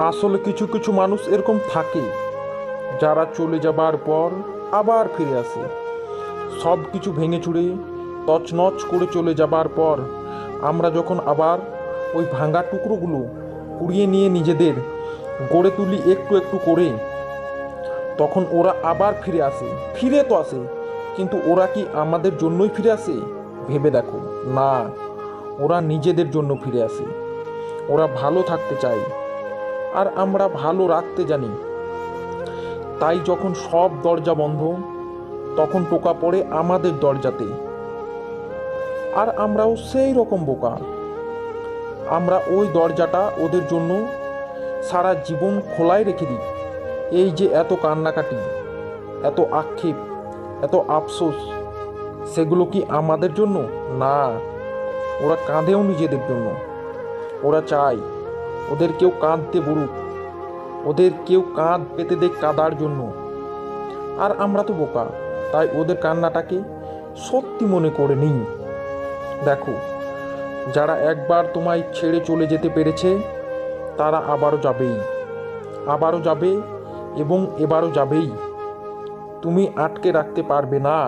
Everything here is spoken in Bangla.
আসলে কিছু কিছু মানুষ এরকম থাকে, যারা চলে যাবার পর আবার ফিরে আসে। সব কিছু ভেঙে চুরে তছনছ করে চলে যাবার পর আমরা যখন আবার ওই ভাঙা টুকরোগুলো কুড়িয়ে নিয়ে নিজেদের গড়ে তুলি একটু একটু করে, তখন ওরা আবার ফিরে আসে। ফিরে তো আসে, কিন্তু ওরা কি আমাদের জন্যই ফিরে আসে? ভেবে দেখো না, ওরা নিজেদের জন্য ফিরে আসে। ওরা ভালো থাকতে চায়, আর আমরা ভালো রাখতে জানি। তাই যখন সব দরজা বন্ধ, তখন টোকা পড়ে আমাদের দরজাতে। আর আমরাও সেই রকম বোকা। আমরা ওই দরজাটা ওদের জন্য সারা জীবন খোলাই রেখে দিই। এই যে এত কান্নাকাটি, এত আক্ষেপ, এত আফসোস, সেগুলো কি আমাদের জন্য? না, ওরা কাঁদেও নিজেদের জন্য। ওরা চায় ওদের কেউ কাঁদতে বলুক, ওদের কেউ কাঁধ পেতে দেখ কাঁদার জন্য। আর আমরা তো বোকা, তাই ওদের কান্নাটাকে সত্যি মনে করে নিই। দেখো, যারা একবার তোমায় ছেড়ে চলে যেতে পেরেছে, তারা আবারও যাবেই, আবারও যাবে, এবং এবারও যাবেই। তুমি আটকে রাখতে পারবে না।